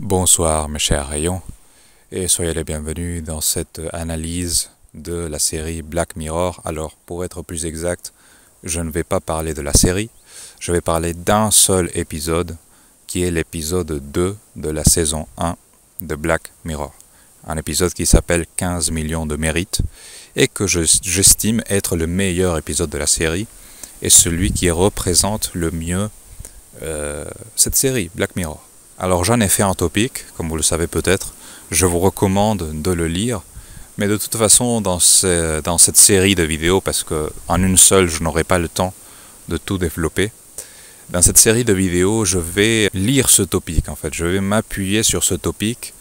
Bonsoir mes chers rayons et soyez les bienvenus dans cette analyse de la série Black Mirror. Alors pour être plus exact, je ne vais pas parler de la série, je vais parler d'un seul épisode qui est l'épisode 2 de la saison 1 de Black Mirror. Un épisode qui s'appelle 15 millions de mérites et que j'estime être le meilleur épisode de la série et celui qui représente le mieux cette série Black Mirror. Alors j'en ai fait un topic, comme vous le savez peut-être, je vous recommande de le lire, mais de toute façon dans cette série de vidéos, parce qu'en une seule je n'aurai pas le temps de tout développer, dans cette série de vidéos je vais lire ce topic en fait, je vais m'appuyer sur ce topic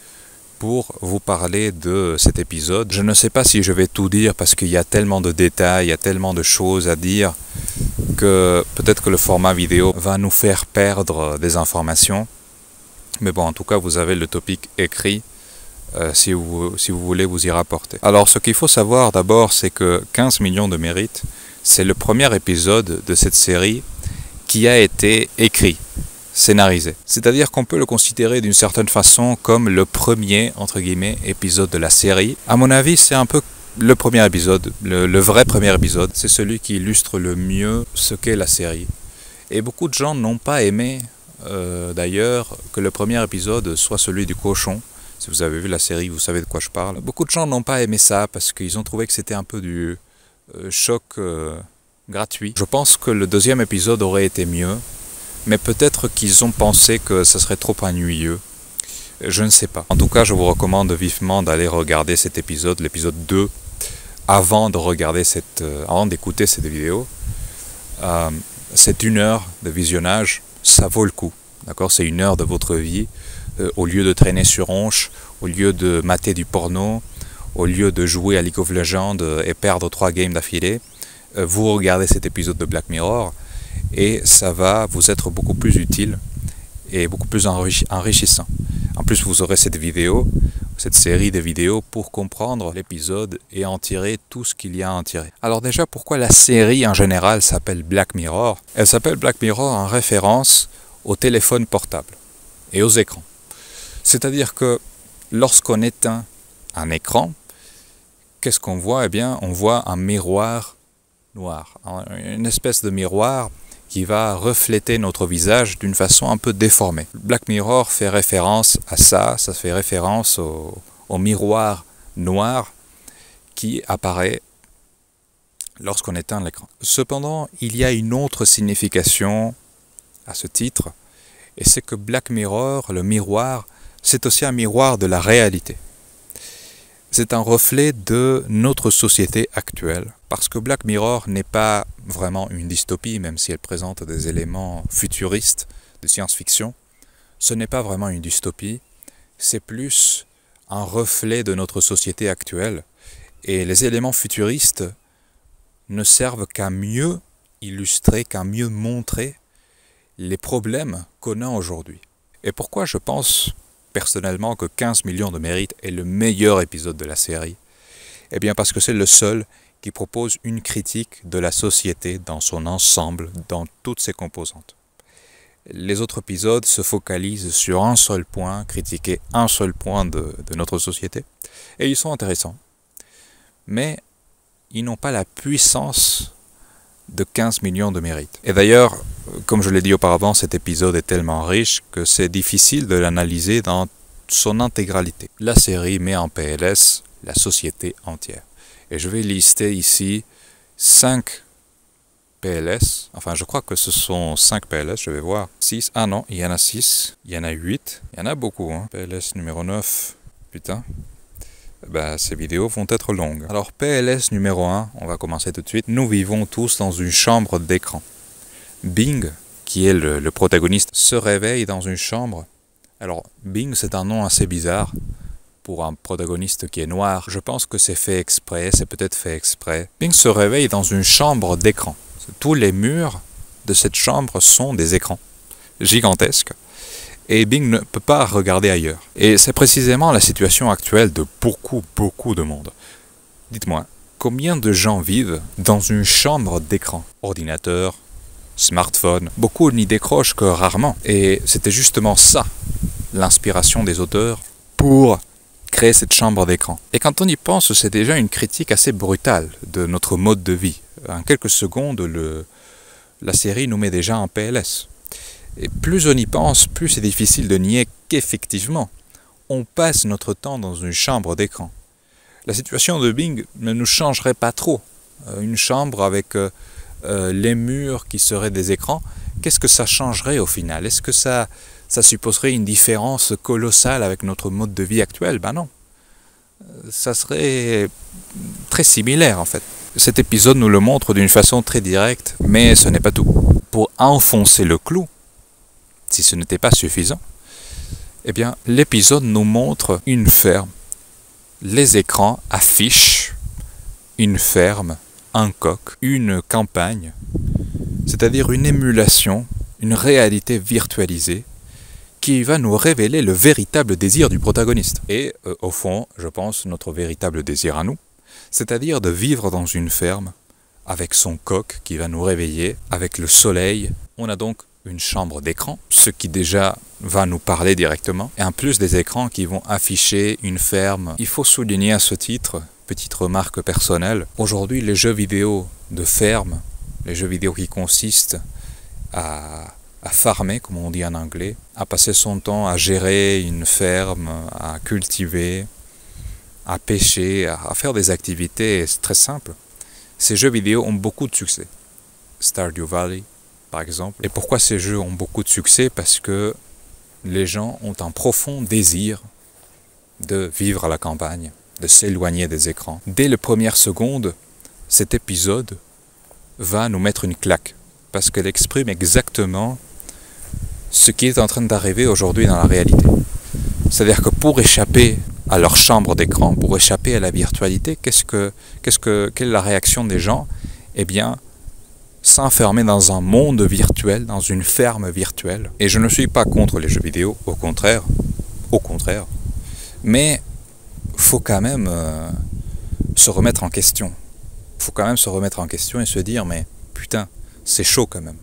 pour vous parler de cet épisode. Je ne sais pas si je vais tout dire parce qu'il y a tellement de détails, il y a tellement de choses à dire que peut-être que le format vidéo va nous faire perdre des informations. Mais bon, en tout cas, vous avez le topic écrit si vous voulez vous y rapporter. Alors, ce qu'il faut savoir d'abord, c'est que 15 millions de mérites, c'est le premier épisode de cette série qui a été écrit, scénarisé. C'est-à-dire qu'on peut le considérer d'une certaine façon comme le premier, entre guillemets, épisode de la série. À mon avis, c'est un peu le premier épisode, le vrai premier épisode. C'est celui qui illustre le mieux ce qu'est la série. Et beaucoup de gens n'ont pas aimé d'ailleurs que le premier épisode soit celui du cochon. Si vous avez vu la série, vous savez de quoi je parle. Beaucoup de gens n'ont pas aimé ça parce qu'ils ont trouvé que c'était un peu du choc gratuit. Je pense que le deuxième épisode aurait été mieux, mais peut-être qu'ils ont pensé que ça serait trop ennuyeux. Je ne sais pas. En tout cas, je vous recommande vivement d'aller regarder cet épisode, l'épisode 2, avant d'écouter cette vidéo. C'est 1 heure de visionnage. Ça vaut le coup, d'accord? C'est 1 heure de votre vie, au lieu de traîner sur hanche, au lieu de mater du porno, au lieu de jouer à League of Legends et perdre 3 games d'affilée, vous regardez cet épisode de Black Mirror et ça va vous être beaucoup plus utile et beaucoup plus enrichissant. En plus, vous aurez cette série de vidéos pour comprendre l'épisode et en tirer tout ce qu'il y a à en tirer. Alors déjà, pourquoi la série en général s'appelle Black Mirror? Elle s'appelle Black Mirror en référence aux téléphones portables et aux écrans. C'est-à-dire que lorsqu'on éteint un écran, qu'est-ce qu'on voit? Eh bien, on voit un miroir noir, une espèce de miroir qui va refléter notre visage d'une façon un peu déformée. Black Mirror fait référence à ça fait référence au miroir noir qui apparaît lorsqu'on éteint l'écran. Cependant, il y a une autre signification à ce titre, et c'est que Black Mirror, le miroir, c'est aussi un miroir de la réalité. C'est un reflet de notre société actuelle, parce que Black Mirror n'est pas vraiment une dystopie, même si elle présente des éléments futuristes de science-fiction. Ce n'est pas vraiment une dystopie, c'est plus un reflet de notre société actuelle. Et les éléments futuristes ne servent qu'à mieux illustrer, qu'à mieux montrer les problèmes qu'on a aujourd'hui. Et pourquoi je pense personnellement que 15 millions de mérites est le meilleur épisode de la série? Eh bien parce que c'est le seul qui propose une critique de la société dans son ensemble, dans toutes ses composantes. Les autres épisodes se focalisent sur un seul point, critiquer un seul point de notre société, et ils sont intéressants. Mais ils n'ont pas la puissance de 15 millions de mérites. Et d'ailleurs, comme je l'ai dit auparavant, cet épisode est tellement riche que c'est difficile de l'analyser dans son intégralité. La série met en PLS la société entière. Et je vais lister ici 5 PLS. Enfin, je crois que ce sont 5 PLS, je vais voir. 6, ah non, il y en a 6, il y en a 8, il y en a beaucoup, hein. PLS numéro 9, putain. Ces vidéos vont être longues. Alors, PLS numéro 1, on va commencer tout de suite. Nous vivons tous dans une chambre d'écran. Bing, qui est le protagoniste, se réveille dans une chambre. Alors, Bing, c'est un nom assez bizarre pour un protagoniste qui est noir. Je pense que c'est fait exprès, c'est peut-être fait exprès. Bing se réveille dans une chambre d'écran. Tous les murs de cette chambre sont des écrans gigantesques. Et Bing ne peut pas regarder ailleurs. Et c'est précisément la situation actuelle de beaucoup de monde. Dites-moi, combien de gens vivent dans une chambre d'écran? Ordinateur, smartphone, beaucoup n'y décrochent que rarement. Et c'était justement ça, l'inspiration des auteurs pour créer cette chambre d'écran. Et quand on y pense, c'est déjà une critique assez brutale de notre mode de vie. En quelques secondes, la série nous met déjà en PLS. Et plus on y pense, plus c'est difficile de nier qu'effectivement, on passe notre temps dans une chambre d'écran. La situation de Bing ne nous changerait pas trop. Une chambre avec les murs qui seraient des écrans, qu'est-ce que ça changerait au final? Est-ce que ça supposerait une différence colossale avec notre mode de vie actuel? Ben non. Ça serait très similaire en fait. Cet épisode nous le montre d'une façon très directe, mais ce n'est pas tout. Pour enfoncer le clou, si ce n'était pas suffisant, eh bien, l'épisode nous montre une ferme. Les écrans affichent une ferme, un coq, une campagne, c'est-à-dire une émulation, une réalité virtualisée qui va nous révéler le véritable désir du protagoniste. Et au fond, je pense, notre véritable désir à nous, c'est-à-dire de vivre dans une ferme avec son coq qui va nous réveiller, avec le soleil. On a donc une chambre d'écran, ce qui déjà va nous parler directement, et en plus des écrans qui vont afficher une ferme. Il faut souligner à ce titre, petite remarque personnelle, aujourd'hui les jeux vidéo de ferme, les jeux vidéo qui consistent à farmer, comme on dit en anglais, à passer son temps à gérer une ferme, à cultiver, à pêcher, à faire des activités très simples, ces jeux vidéo ont beaucoup de succès. Stardew Valley, par exemple. Et pourquoi ces jeux ont beaucoup de succès? Parce que les gens ont un profond désir de vivre à la campagne, de s'éloigner des écrans. Dès les premières secondes, cet épisode va nous mettre une claque, parce qu'elle exprime exactement ce qui est en train d'arriver aujourd'hui dans la réalité. C'est-à-dire que pour échapper à leur chambre d'écran, pour échapper à la virtualité, quelle est la réaction des gens? Eh bien, s'enfermer dans un monde virtuel, dans une ferme virtuelle. Et je ne suis pas contre les jeux vidéo, au contraire, mais faut quand même se remettre en question. Faut quand même se remettre en question et se dire, mais putain, c'est chaud quand même.